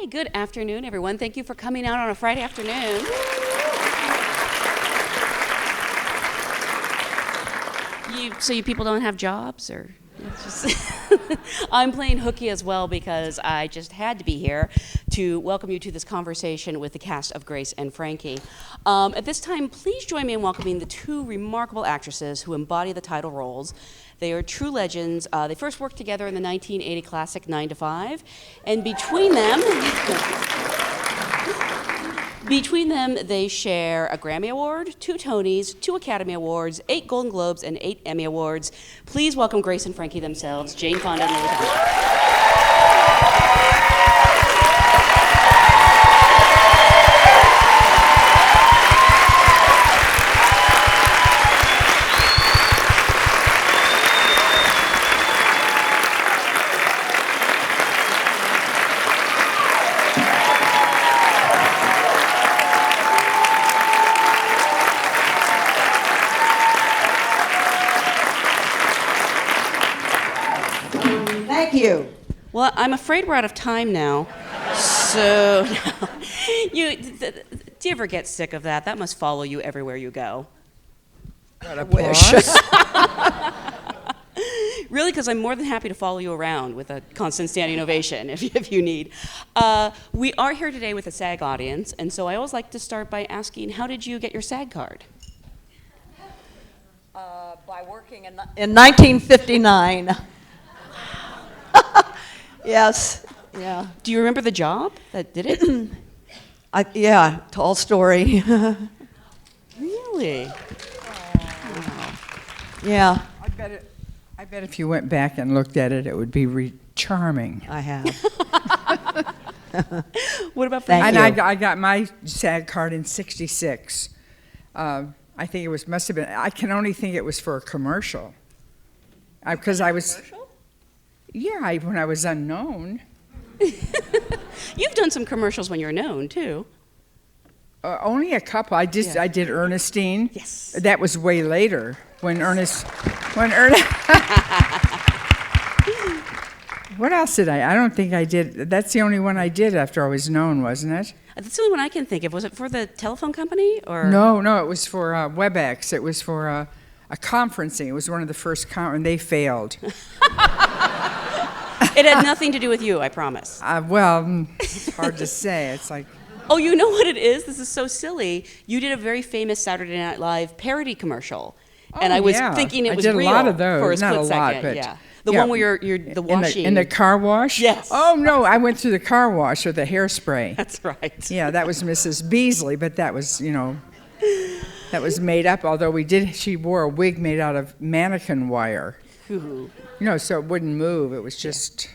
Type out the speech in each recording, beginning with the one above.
Hey, good afternoon, everyone. Thank you for coming out on a Friday afternoon. So you people don't have jobs, or? I'm playing hooky as well because I just had to be here to welcome you to this conversation with the cast of Grace and Frankie. At this time, please join me in welcoming the two remarkable actresses who embody the title roles. They are true legends. They first worked together in the 1980 classic 9 to 5, and between them, they share a Grammy Award, 2 Tonys, 2 Academy Awards, 8 Golden Globes, and 8 Emmy Awards. Please welcome Grace and Frankie themselves, Jane Fonda and Elliott. You. Well, I'm afraid we're out of time now. So, do you ever get sick of that? That must follow you everywhere you go. What a wish. Really, because I'm more than happy to follow you around with a constant standing ovation if you need. We are here today with a SAG audience, and so I always like to start by asking, how did you get your SAG card? By working in 1959. Yes, yeah. Do you remember the job that did it? Yeah, tall story. Really? Wow. Yeah. I bet if you went back and looked at it, it would be charming. I have. What about Thank Frankie? you. I got my SAG card in '66. I think it must have been. I can only think it was for a commercial. Because I was. Commercial? Yeah, when I was unknown. You've done some commercials when you're known, too. Only a couple. I did Ernestine. Yes. That was way later. When Ernest. What else did I don't think I did. That's the only one I did after I was known, wasn't it? That's the only one I can think of. Was it for the telephone company? Or No, it was for WebEx. It was for a conferencing. It was one of the first and they failed. It had nothing to do with you, I promise. Well, it's hard to say. It's like... Oh, you know what it is? This is so silly. You did a very famous Saturday Night Live parody commercial. And I was thinking it was real. I did a lot of those. For a Not split a lot, second. but... Yeah. The one where you're the washing. In the car wash? Yes. Oh, no, I went through the car wash with the hairspray. That's right. Yeah, that was Mrs. Beasley, but that was, that was made up, although she wore a wig made out of mannequin wire. Ooh. So it wouldn't move. It was just...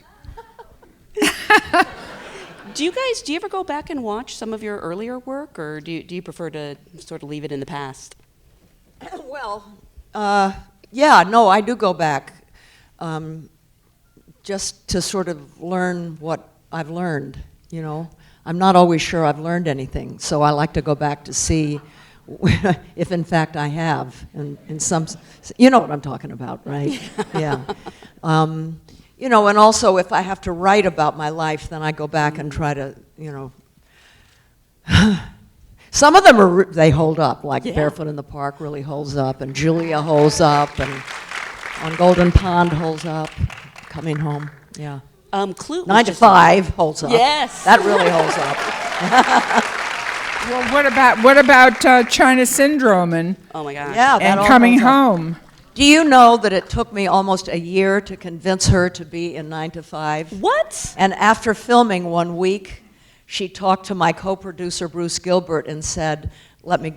Do you ever go back and watch some of your earlier work, or do you prefer to sort of leave it in the past? Well, yeah, no, I do go back just to sort of learn what I've learned, I'm not always sure I've learned anything, so I like to go back to see if in fact I have, in some, you know what I'm talking about, right? Yeah. And also if I have to write about my life, then I go back and try to, some of them they hold up, like Barefoot in the Park really holds up, and Julia holds up, and On Golden Pond holds up, Coming Home, yeah. Clue 9 to 5 holds up. Yes. That really holds up. Well, what about China Syndrome and Oh my gosh. Yeah, that and all Coming holds up. Home? Do you know that it took me almost a year to convince her to be in 9 to 5? What? And after filming 1 week, she talked to my co-producer, Bruce Gilbert, and said, let me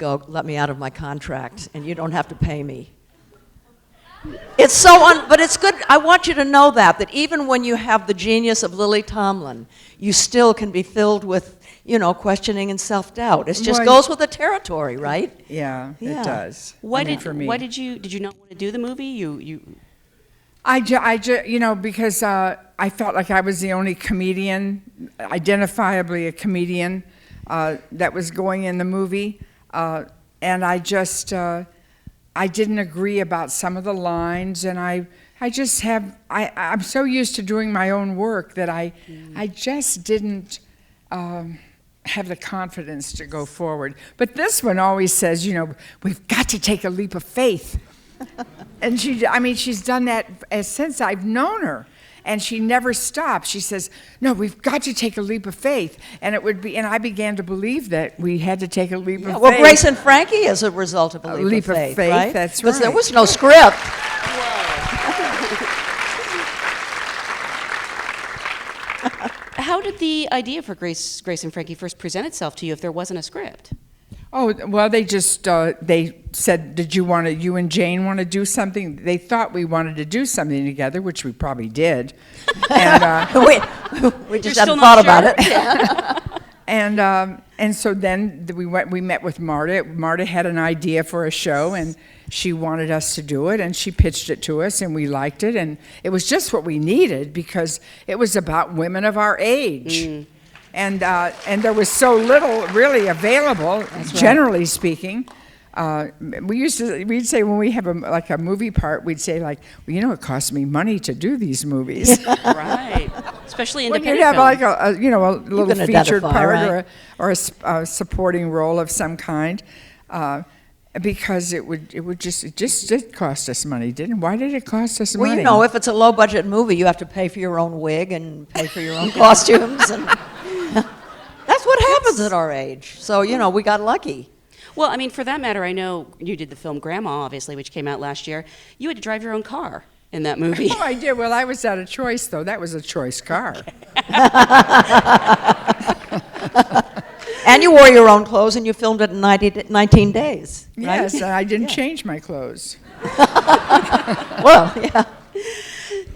out of my contract, and you don't have to pay me. It's but it's good. I want you to know that even when you have the genius of Lily Tomlin, you still can be filled with, questioning and self-doubt. It just goes with the territory, right? Yeah, Yeah. it does. Why did you not want to do the movie? Because I felt like I was the only comedian, identifiably a comedian, that was going in the movie, and I didn't agree about some of the lines, and I'm so used to doing my own work that I just didn't have the confidence to go forward. But this one always says, we've got to take a leap of faith. And she's done that since I've known her. And she never stops. She says, no, we've got to take a leap of faith. And I began to believe that we had to take a leap of faith. Well, Grace and Frankie is a result of a leap of faith, right? That's Because right. there was no script. How did the idea for Grace and Frankie first present itself to you if there wasn't a script? Oh, well, they just, they said, you and Jane want to do something? They thought we wanted to do something together, which we probably did. And, we just You're hadn't still thought not about sure? it. Yeah. and so then we met with Marta. Marta had an idea for a show, and she wanted us to do it, and she pitched it to us, and we liked it, and it was just what we needed because it was about women of our age. And there was so little really available, generally speaking. We'd say when we have a movie part, we'd say well, it costs me money to do these movies. Right. Especially When independent you'd have film. a little can featured identify, part right? or a supporting role of some kind, because it just did cost us money, didn't it? Why did it cost us money? Well, if it's a low-budget movie, you have to pay for your own wig and pay for your own costumes. And that's what happens at our age. So, we got lucky. Well, I mean, for that matter, I know you did the film Grandma, obviously, which came out last year. You had to drive your own car in that movie. Oh, I did. Well, I was out of choice, though. That was a choice car. And you wore your own clothes, and you filmed it in 19 days, right? Yes, and I didn't change my clothes. Well, yeah.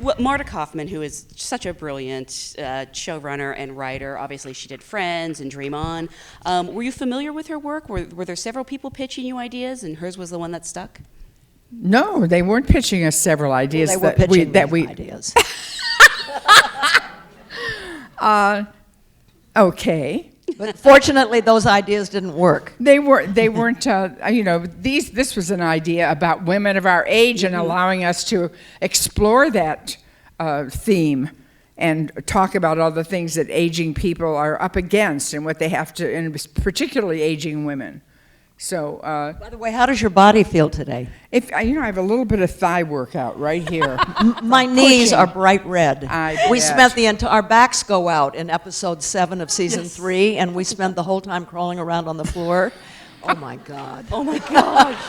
Well, Marta Kaufman, who is such a brilliant showrunner and writer, obviously she did Friends and Dream On. Were you familiar with her work? Were there several people pitching you ideas, and hers was the one that stuck? No, they weren't pitching us several ideas. They were that pitching we ideas. Okay. But fortunately, those ideas didn't work. They weren't. This was an idea about women of our age and allowing us to explore that theme and talk about all the things that aging people are up against and what they have to, and particularly aging women. So, By the way, how does your body feel today? I have a little bit of thigh workout right here. My knees pushing. are bright red. We bet. spent our backs go out in episode 7 of season 3, and we spent the whole time crawling around on the floor. Oh my God. Oh my gosh.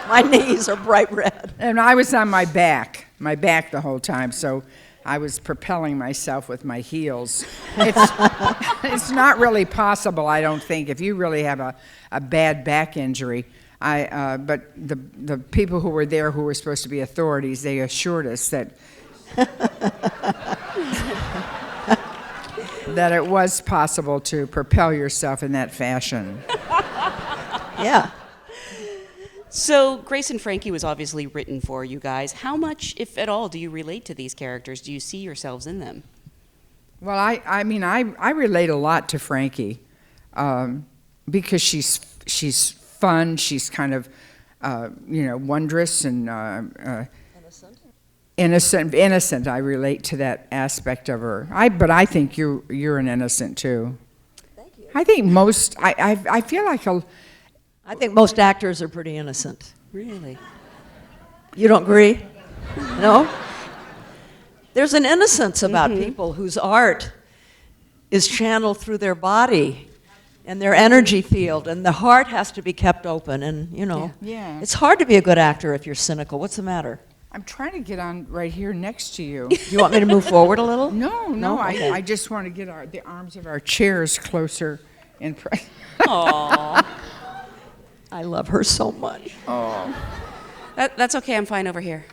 My knees are bright red. And I was on my back the whole time, so I was propelling myself with my heels. It's not really possible, I don't think, if you really have a bad back injury. But the people who were there who were supposed to be authorities, they assured us that that it was possible to propel yourself in that fashion. Yeah. So Grace and Frankie was obviously written for you guys. How much, if at all, do you relate to these characters? Do you see yourselves in them? Well, I mean, I relate a lot to Frankie because she's fun. She's kind of wondrous and innocent. I relate to that aspect of her. But I think you're an innocent too. Thank you. I think most. I feel like I think most actors are pretty innocent. Really? You don't agree? No? There's an innocence about people whose art is channeled through their body and their energy field, and the heart has to be kept open. And, Yeah. it's hard to be a good actor if you're cynical. What's the matter? I'm trying to get on right here next to you. You want me to move forward a little? No. Okay. I just want to get the arms of our chairs closer in. Aww. I love her so much. Oh. That's okay, I'm fine over here.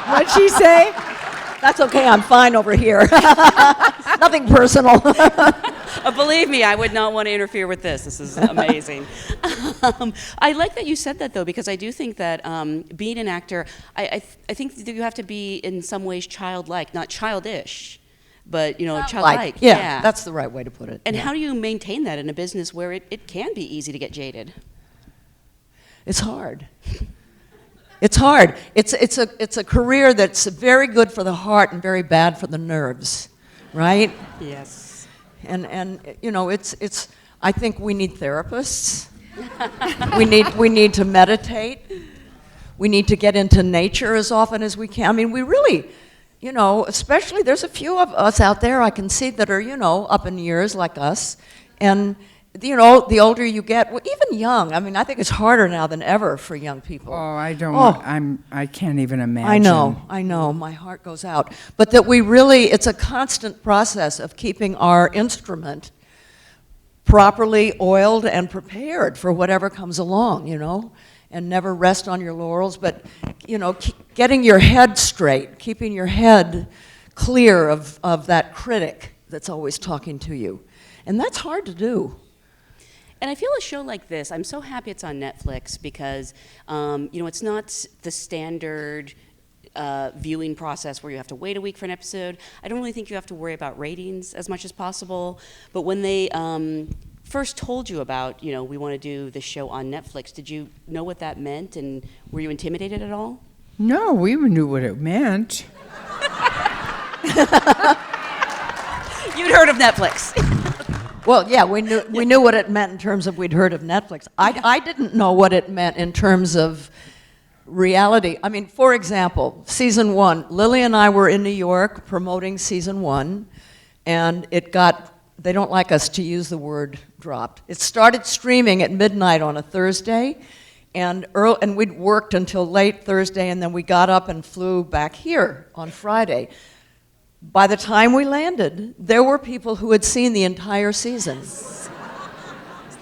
What'd she say? That's okay, I'm fine over here. Nothing personal. Believe me, I would not want to interfere with this. This is amazing. I like that you said that, though, because I do think that being an actor, I think that you have to be in some ways childlike, not childish, but childlike. Yeah, that's the right way to put it. And yeah. how do you maintain that in a business where it can be easy to get jaded? It's hard. It's hard. It's a career that's very good for the heart and very bad for the nerves, right? Yes. And you know, it's. I think we need therapists. we need to meditate. We need to get into nature as often as we can. I mean, we really, you know, especially there's a few of us out there I can see that are, you know, up in years like us, and you know, the older you get, well, even young. I mean, I think it's harder now than ever for young people. Oh, I don't. Oh. I can't even imagine. I know. My heart goes out. But that we really, it's a constant process of keeping our instrument properly oiled and prepared for whatever comes along, you know, and never rest on your laurels. But, you know, getting your head straight, keeping your head clear of that critic that's always talking to you. And that's hard to do. And I feel a show like this, I'm so happy it's on Netflix because, you know, it's not the standard viewing process where you have to wait a week for an episode. I don't really think you have to worry about ratings as much as possible. But when they first told you about, you know, we want to do this show on Netflix, did you know what that meant, and were you intimidated at all? No, we knew what it meant. You'd heard of Netflix. Well, yeah, we knew what it meant in terms of we'd heard of Netflix. I didn't know what it meant in terms of reality. I mean, for example, season 1, Lily and I were in New York promoting season 1, and it got, they don't like us to use the word dropped. It started streaming at midnight on a Thursday, and we'd worked until late Thursday, and then we got up and flew back here on Friday. By the time we landed, there were people who had seen the entire season. Isn't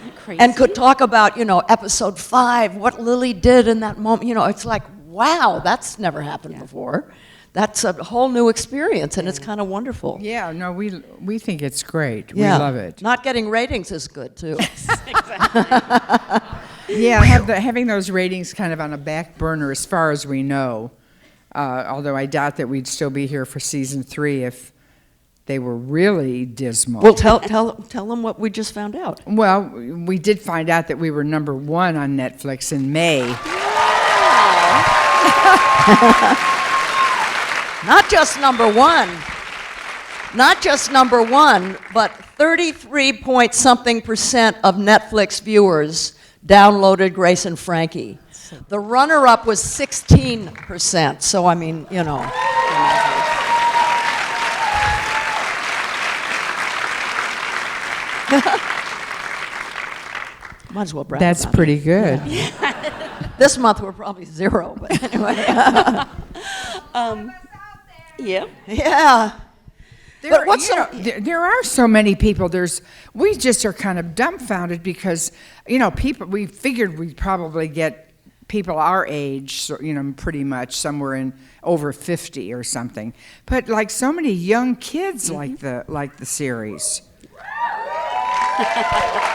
that crazy? And could talk about, you know, episode 5, what Lily did in that moment. You know, it's like, wow, that's never happened before. That's a whole new experience, and it's kind of wonderful. Yeah, no, we think it's great. Yeah. We love it. Not getting ratings is good, too. Yeah, having those ratings kind of on a back burner as far as we know. Although I doubt that we'd still be here for season 3 if they were really dismal. Well, tell them what we just found out. Well, we did find out that we were number 1 on Netflix in May. Not just number 1. Not just number 1, but 33-point-something% of Netflix viewers downloaded Grace and Frankie. The runner-up was 16%, so I mean, you know. Might as well brag. That's about pretty good. This month we're probably 0, but anyway. Yeah. Yeah. There are so many people. We just are kind of dumbfounded because, you know, we figured we'd probably get people our age, so, you know, pretty much somewhere in over 50 or something. But like so many young kids like the series.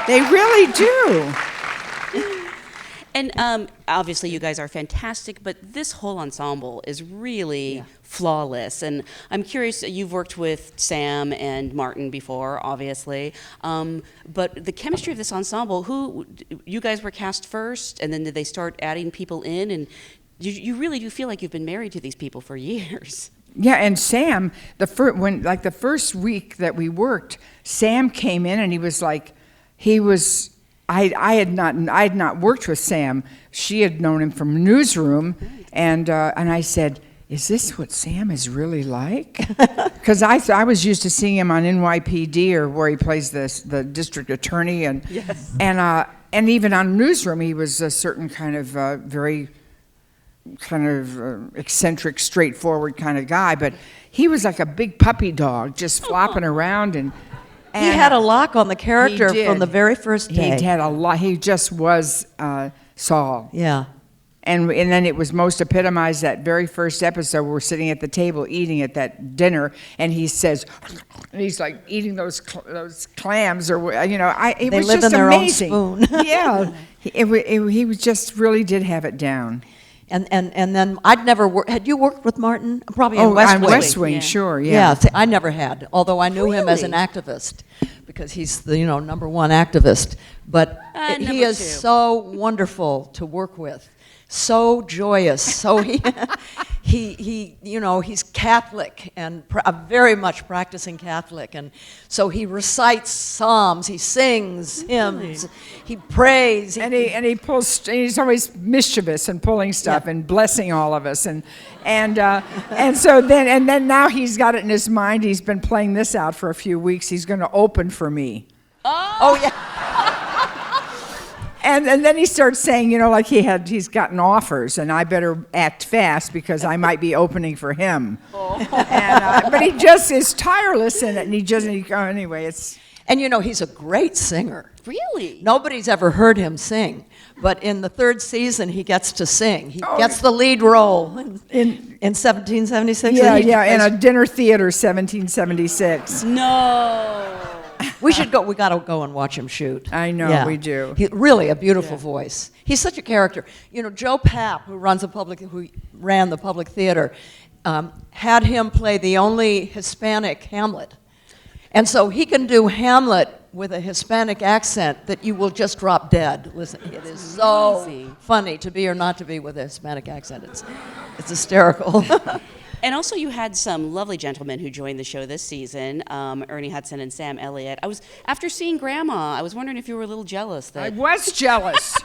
They really do. And obviously you guys are fantastic, but this whole ensemble is really flawless. And I'm curious, you've worked with Sam and Martin before, obviously, but the chemistry of this ensemble, you guys were cast first, and then did they start adding people in? And you really do feel like you've been married to these people for years. Yeah, and Sam, the first week that we worked, Sam came in and he was like, I had not worked with Sam. She had known him from Newsroom, and I said, "Is this what Sam is really like?" Because I was used to seeing him on NYPD or where he plays the district attorney, and even on Newsroom he was a certain kind of very kind of eccentric, straightforward kind of guy, but he was like a big puppy dog, just flopping around and. He had a lock on the character from the very first day. He had a lot. He just was Saul. Yeah. And then it was most epitomized that very first episode. We're sitting at the table eating at that dinner, and he says, and he's like eating those clams, or you know, it they was live just in their amazing. own spoon. Yeah, he just really did have it down. And then I'd never worked. Had you worked with Martin? Probably in West Wing. On West Wing, Yeah. sure, yeah. Yeah, see, I never had. Although I knew him as an Really? activist, because he's the number 1 activist. But he number is 2. so wonderful to work with, so joyous. So he he's Catholic and very much practicing Catholic, and so he recites psalms, he sings hymns, he prays, he's always mischievous and pulling stuff and blessing all of us, and so then now he's got it in his mind. He's been playing this out for a few weeks. He's going to open for me. Oh yeah. And then he starts saying, like he's gotten offers, and I better act fast because I might be opening for him. But he just is tireless in it, and anyway, it's. And he's a great singer. Really? Nobody's ever heard him sing, but in the third season he gets to sing. He gets the lead role in 1776. Yeah, in a dinner theater, 1776. No. We got to go and watch him shoot. I know, we do. Really a beautiful voice. He's such a character. Joe Papp, who ran the Public Theater, had him play the only Hispanic Hamlet. And so he can do Hamlet with a Hispanic accent that you will just drop dead. Listen, it is so funny to be or not to be with a Hispanic accent. It's hysterical. And also, you had some lovely gentlemen who joined the show this season, Ernie, Hudson, and Sam Elliott. After seeing Grandma, I was wondering if you were a little jealous. I was jealous.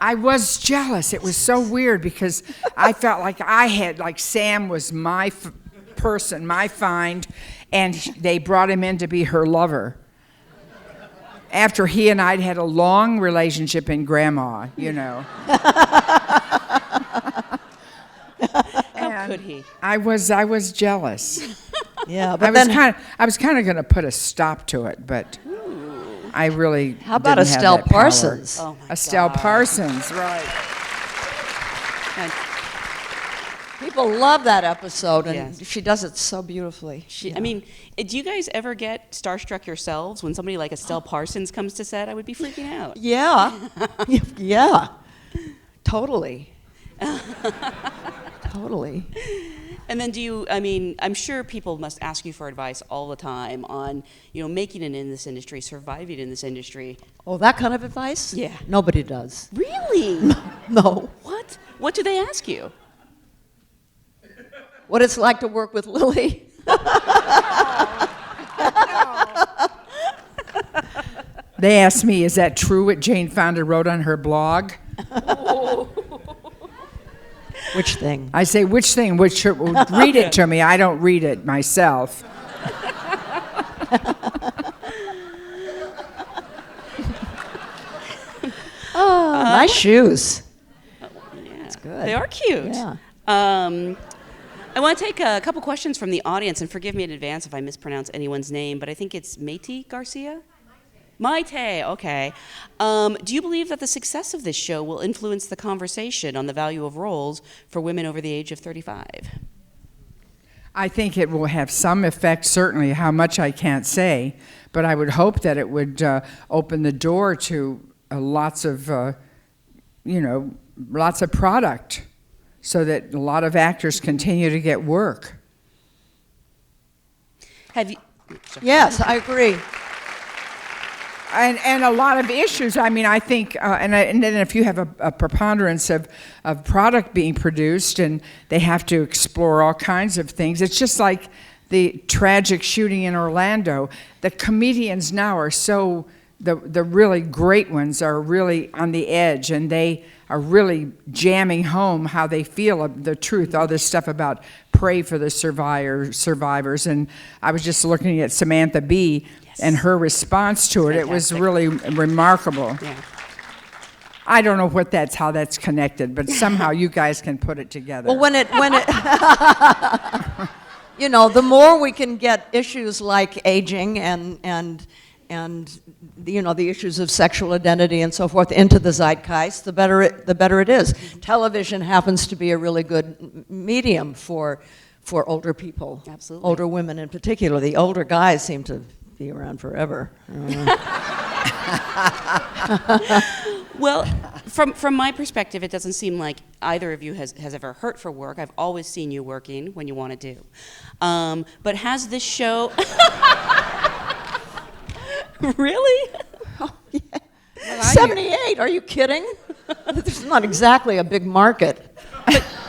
I was jealous. It was so weird because I felt like Sam was my person, my find, and they brought him in to be her lover. After he and I'd had a long relationship in Grandma, How could he? I was jealous. Yeah, but I was kind of going to put a stop to it, but I really. How about didn't have Estelle that power. Parsons? Oh my Estelle God. Parsons, right? And People love that episode, and Yes. she does it so beautifully. I mean, do you guys ever get starstruck yourselves when somebody like Estelle Parsons comes to set? I would be freaking out. Yeah, yeah, totally, totally. And then I'm sure people must ask you for advice all the time on, making it in this industry, surviving in this industry. Oh, that kind of advice? Yeah. Nobody does. Really? No. What? What do they ask you? What it's like to work with Lily. They asked me, is that true what Jane Fonda wrote on her blog? Which thing? I say, which thing? Read it to me. I don't read it myself. Oh, nice shoes. Yeah, That's good. They are cute. Yeah. I want to take a couple questions from the audience, and forgive me in advance if I mispronounce anyone's name, but I think it's Maite Garcia? Maite, okay. Do you believe that the success of this show will influence the conversation on the value of roles for women over the age of 35? I think it will have some effect, certainly. How much I can't say, but I would hope that it would open the door to lots of product, so that a lot of actors continue to get work. Have you? Yes, I agree. And a lot of issues. I mean, I think, and then if you have a preponderance of product being produced, and they have to explore all kinds of things. It's just like the tragic shooting in Orlando. The comedians now are so, the really great ones are really on the edge, and they are really jamming home how they feel of the truth, all this stuff about pray for the survivors. And I was just looking at Samantha Bee, and her response to it. Fantastic. It was really remarkable. Yeah. I don't know how that's connected, but somehow you guys can put it together. Well, when it the more we can get issues like aging and the issues of sexual identity and so forth into the zeitgeist, the better it is. Television happens to be a really good medium for older people. Absolutely. Older women in particular. The older guys seem to be around forever. Well, from my perspective, it doesn't seem like either of you has ever hurt for work. I've always seen you working when you want to do. But has this show... Really? Oh, yeah. Well, 78, are you kidding? This is not exactly a big market.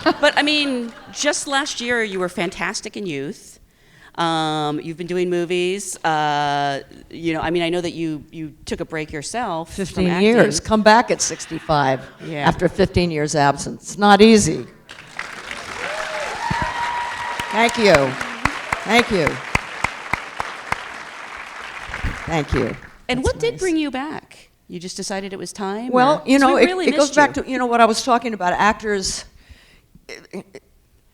But I mean, just last year you were fantastic in Youth. You've been doing movies. You know, I mean, I know that you took a break yourself. 15 from years. acting. Come back at 65 Yeah. after 15 years absence. It's not easy. Thank you. Thank you. Thank you. And That's what did nice. bring you back? You just decided it was time? Well, or- you 'cause know, we really it goes missed back you. to, you know, what I was talking about. Actors,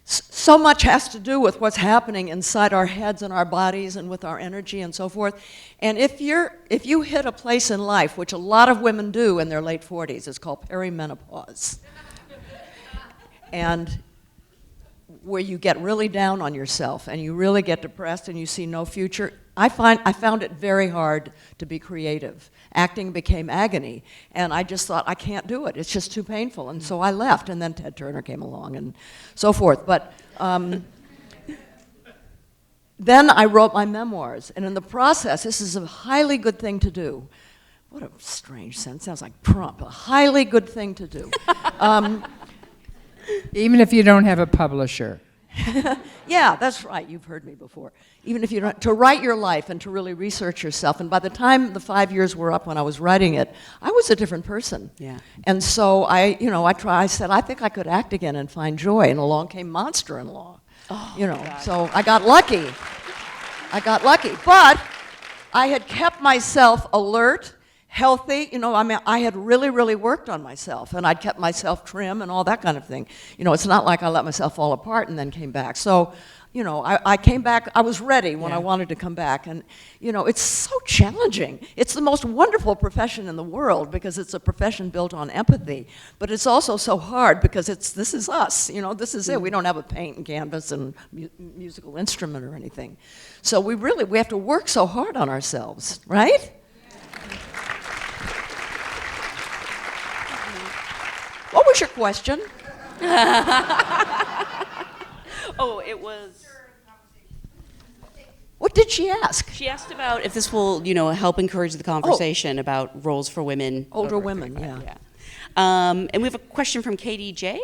so much has to do with what's happening inside our heads and our bodies and with our energy and so forth. And if you hit a place in life, which a lot of women do in their late 40s, it's called perimenopause. And where you get really down on yourself and you really get depressed and you see no future. I found it very hard to be creative. Acting became agony, and I just thought, I can't do it. It's just too painful, and so I left, and then Ted Turner came along and so forth. But then I wrote my memoirs, and in the process, this is a highly good thing to do. What a strange sentence, sounds like Trump, a highly good thing to do. Even if you don't have a publisher. Yeah, that's right. You've heard me before. Even if you don't, to write your life and to really research yourself. And by the time the 5 years were up when I was writing it, I was a different person. Yeah. And so I said, I think I could act again and find joy. And along came Monster-in-Law. Oh, God. So I got lucky. But I had kept myself alert, healthy. I mean, I had really, really worked on myself, and I'd kept myself trim and all that kind of thing. It's not like I let myself fall apart and then came back. So, I came back, I was ready when I wanted to come back. And, it's so challenging. It's the most wonderful profession in the world because it's a profession built on empathy. But it's also so hard because this is us, this is it. We don't have a paint and canvas and musical instrument or anything. So we have to work so hard on ourselves, right? What was your question? Oh, it was... What did she ask? She asked about if this will, help encourage the conversation about roles for women. Older over women, 35, yeah. And we have a question from Katie J.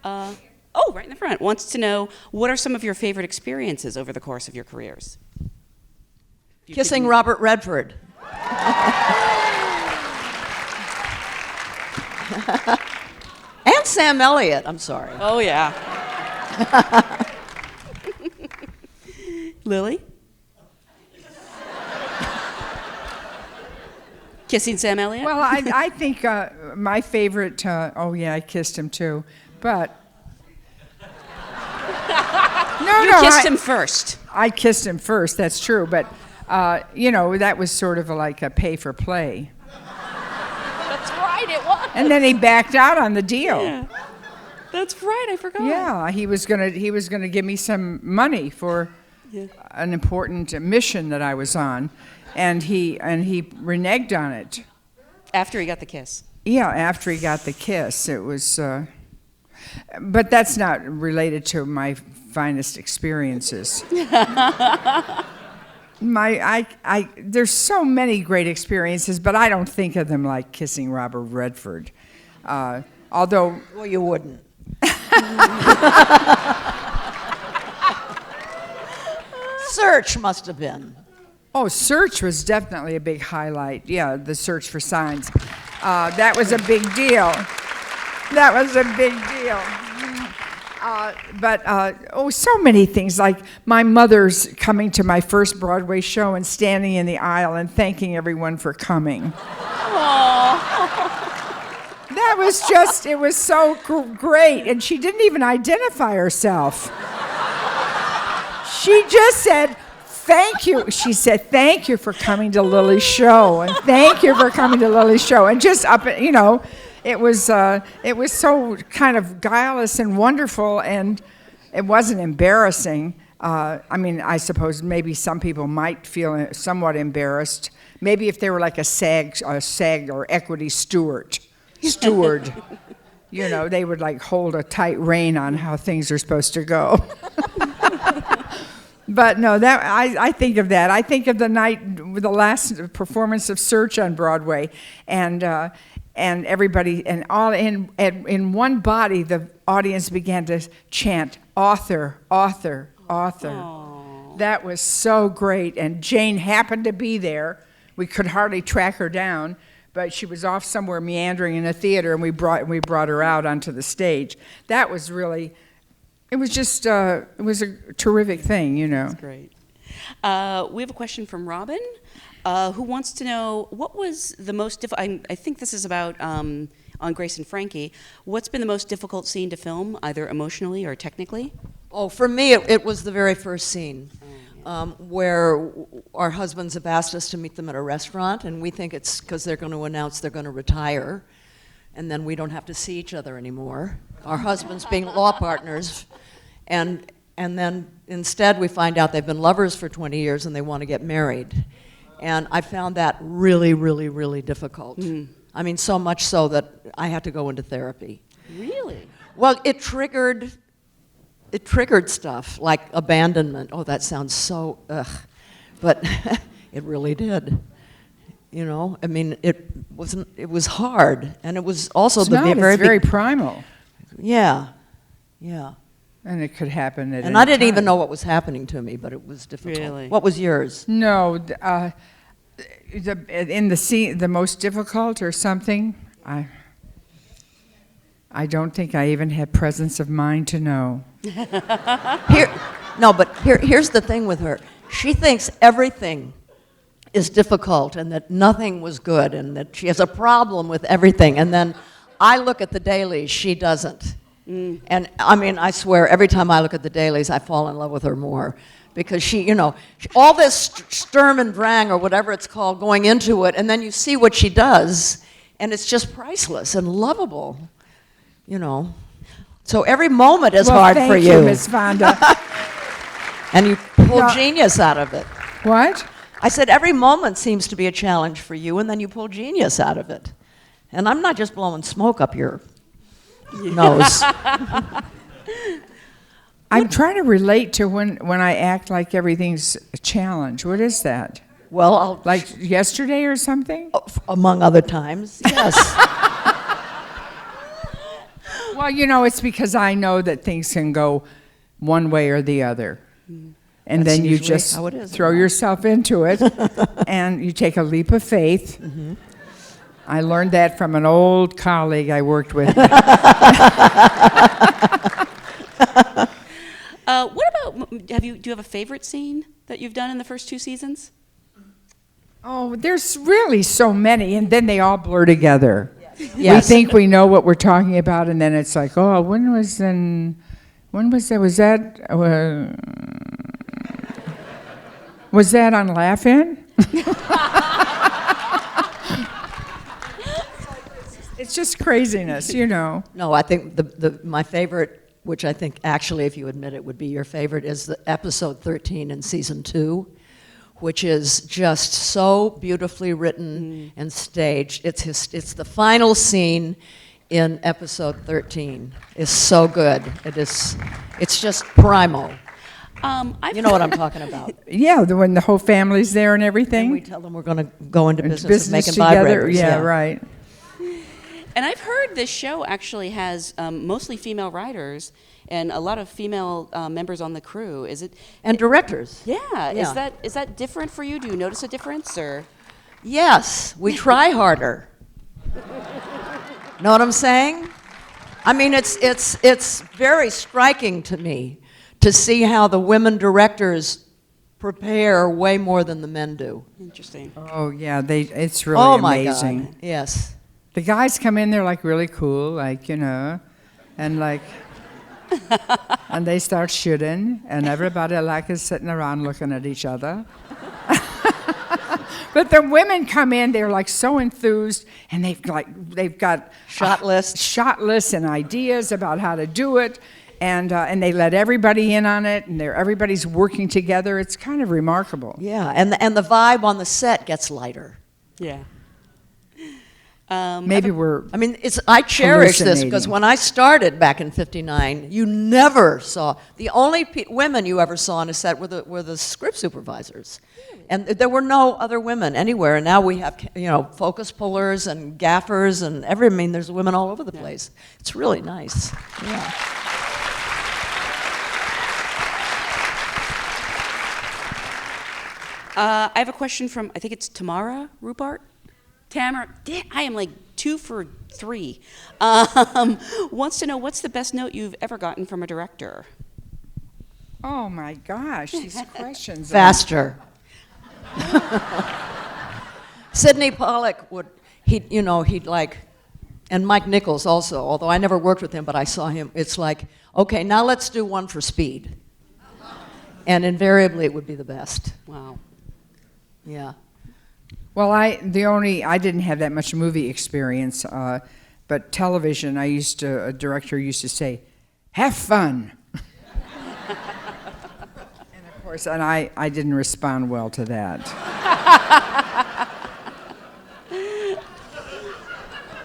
Right in the front. Wants to know, what are some of your favorite experiences over the course of your careers? Kissing Robert Redford. And Sam Elliott, I'm sorry. Oh, yeah. Lily? Kissing Sam Elliott? Well, I think my favorite, I kissed him too, but... You kissed him first. I kissed him first, that's true, but, that was sort of like a pay for play. That's right, it was. And then he backed out on the deal. Yeah. That's right, I forgot. Yeah, he was gonna give me some money for an important mission that I was on, and he reneged on it. After he got the kiss. Yeah, after he got the kiss, it was. But that's not related to my finest experiences. There's so many great experiences, but I don't think of them like kissing Robert Redford. Although, Well, you wouldn't. Search must have been. Search was definitely a big highlight. Yeah, the search for signs. That was a big deal. So many things, like my mother's coming to my first Broadway show and standing in the aisle and thanking everyone for coming. That was it was so great, and she didn't even identify herself. She just said, thank you. She said, thank you for coming to Lily's show, and thank you for coming to Lily's show, and just it was so kind of guileless and wonderful, and it wasn't embarrassing. I suppose maybe some people might feel somewhat embarrassed. Maybe if they were like a SAG or equity steward, they would like hold a tight rein on how things are supposed to go. But no, I think of that. I think of the night, the last performance of Search on Broadway, and and everybody, and all in one body, the audience began to chant, author, author, author. Aww. That was so great, and Jane happened to be there. We could hardly track her down, but she was off somewhere meandering in a theater, and we brought her out onto the stage. That was really, it was just, it was a terrific thing, you know. That's great. We have a question from Robin, who wants to know what was the most difficult. I think this is about on Grace and Frankie. What's been the most difficult scene to film, either emotionally or technically? Oh, for me, it was the very first scene. Where our husbands have asked us to meet them at a restaurant, and we think it's because they're going to announce they're going to retire, and then we don't have to see each other anymore. Our husbands being law partners, and then instead we find out they've been lovers for 20 years and they want to get married. And I found that really, really, really difficult. I mean, so much so that I had to go into therapy. Really? Well, it triggered stuff like abandonment. Oh, that sounds so ugh, but it really did. You know, I mean, it was hard, and it was also It's very big, primal. Yeah. And it could happen at And any I didn't even time. know what was happening to me, but it was difficult. Really? What was yours? No, in the scene, the most difficult or something, I don't think I even had presence of mind to know. Here's the thing with her. She thinks everything is difficult and that nothing was good and that she has a problem with everything. And then I look at the dailies, she doesn't. And I mean, I swear, every time I look at the dailies, I fall in love with her more. Because she, you know, all this Sturm und Drang or whatever it's called going into it, and then you see what she does, and it's just priceless and lovable, you know. So every moment is hard for you. Thank you, Miss Fonda. And you pull No. genius out of it. What? I said every moment seems to be a challenge for you, and then you pull genius out of it. And I'm not just blowing smoke up your nose. I'm trying to relate to when I act like everything's a challenge. What is that? Well, Like yesterday or something? among other times, yes. Well, you know, it's because I know that things can go one way or the other. And That's then you usually just how it is, throw isn't it? yourself into it, and you take a leap of faith. I learned that from an old colleague I worked with. What about, do you have a favorite scene that you've done in the first 2 seasons? Oh, there's really so many, and then they all blur together. We Yes. think we know what we're talking about, and then it's like, oh, when was that? Was that on Laugh-In? It's just craziness, you know. No, I think my favorite, which I think actually, if you admit it, would be your favorite, is the episode 13 in season 2, which is just so beautifully written and staged. It's the final scene in episode 13. It's so good. It's just primal. You know what I'm talking about. Yeah, when the whole family's there and And we everything. tell them we're going to go into It's business of making together. vibrators. Yeah, right. And I've heard this show actually has mostly female writers and a lot of female members on the crew. Is it? And directors. Yeah. Yeah. Is that different for you? Do you notice a difference or? Yes, we try harder. Know what I'm saying? I mean, it's very striking to me to see how the women directors prepare way more than the men do. Interesting. Oh, yeah, it's really Oh my amazing. God! Yes. The guys come in, they're like really cool, like, you know, and like, and they start shooting, and everybody like is sitting around looking at each other. But the women come in, they're like so enthused, and they've got Shot lists. and ideas about how to do it, and they let everybody in on it, and everybody's working together. It's kind of remarkable. Yeah, and the vibe on the set gets lighter. Yeah. Maybe we're. I mean, I cherish this because Hallucinating. when I started back in '59, you never saw the only women you ever saw on a set were the script supervisors, and there were no other women anywhere. And now we have focus pullers and gaffers and I mean, there's women all over the place. It's really nice. Yeah. I have a question from, I think it's Tamara Rupert. Tamara, I am like 2 for 3. Wants to know, what's the best note you've ever gotten from a director? Oh my gosh, these questions. Faster. Sidney Pollack he'd like, and Mike Nichols also, although I never worked with him, but I saw him, it's like, okay, now let's do one for speed. And invariably it would be the best. Wow. Yeah. Well, I didn't have that much movie experience, but television, a director used to say, have fun. And of course, I didn't respond well to that.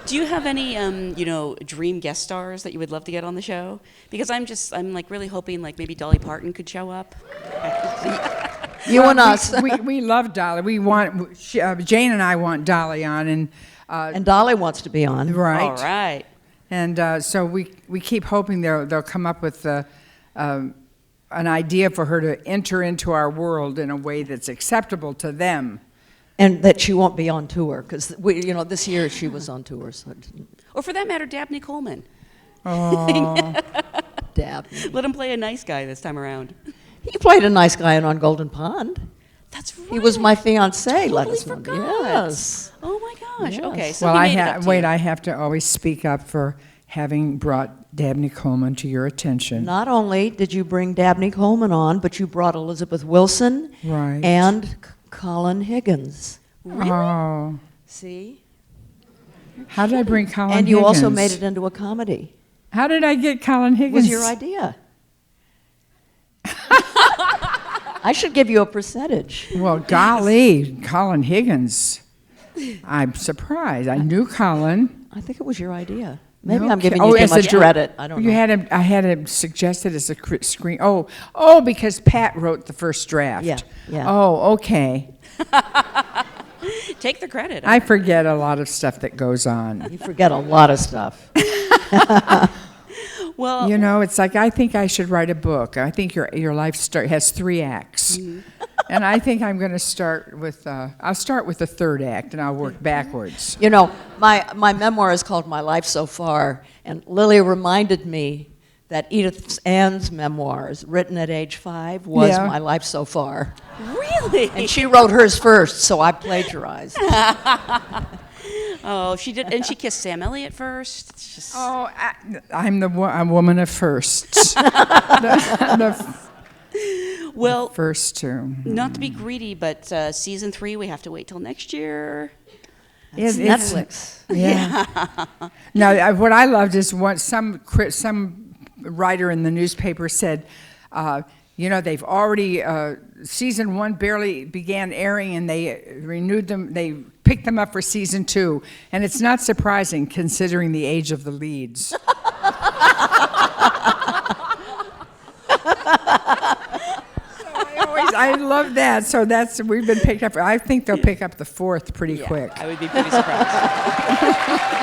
Do you have any, dream guest stars that you would love to get on the show? Because I'm like really hoping like maybe Dolly Parton could show up. You and us. We love Dolly. We want Jane and I want Dolly on, And Dolly wants to be on. right. All right. And so we keep hoping they'll come up with an idea for her to enter into our world in a way that's acceptable to them. And that she won't be on tour, because this year she was on tour. So Or for that matter, Dabney Coleman. Oh, Dabney. Let him play a nice guy this time around. He played a nice guy on Golden Pond. That's right. He was my fiancé. Totally Let us know. forgot. Yes. Oh my gosh. Yes. Okay. So well, he made it up to you. I have to always speak up for having brought Dabney Coleman to your attention. Not only did you bring Dabney Coleman on, but you brought Elizabeth Wilson Right. and Colin Higgins. Really? Oh, See? how did I bring Colin And Higgins? you also made it into a comedy. How did I get Colin It Higgins? was your idea. I should give you a percentage. Well, golly, Colin Higgins. I'm surprised. I knew Colin. I think it was your idea. Maybe No I'm giving ki- you too as a much dir- credit. I don't know. I had him suggested as a screen. Oh, because Pat wrote the first draft. Yeah, yeah. Oh, okay. Take the credit. I forget a lot of stuff that goes on. You forget a lot of stuff. Well, It's like I think I should write a book. I think your life has 3 acts, and I think I'm going to start with. I'll start with the 3rd act, and I'll work backwards. My memoir is called My Life So Far, and Lily reminded me that Edith Ann's memoirs, written at age 5, was Yeah. My Life So Far. really? And she wrote hers first, so I plagiarized. Oh, she did, and she kissed Sam Elliott first. It's just, Oh, I'm a woman of firsts. the well, first 2. not to be greedy, but season 3 we have to wait till next year. It's Netflix. Yeah. Now, what I loved is some writer in the newspaper said, they've already season 1 barely began airing, and they renewed them. They picked them up for season 2, and it's not surprising considering the age of the leads. I love that. So we've been picked up. I think they'll pick up the 4th pretty quick. I would be pretty surprised.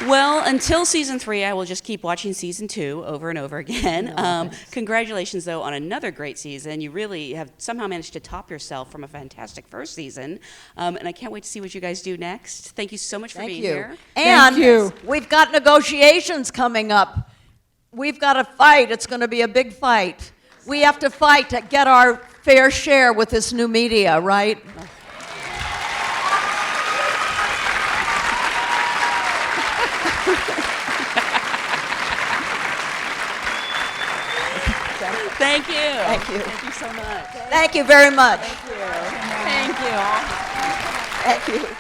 Well, until season 3, I will just keep watching season 2 over and over again. Congratulations, though, on another great season. You really have somehow managed to top yourself from a fantastic first season. And I can't wait to see what you guys do next. Thank you so much for being here. And Thank you. we've got negotiations coming up. We've got to fight. It's going to be a big fight. We have to fight to get our fair share with this new media, right? Thank you. Thank you. Thank you so much. Thank you very much. Thank you. Thank you.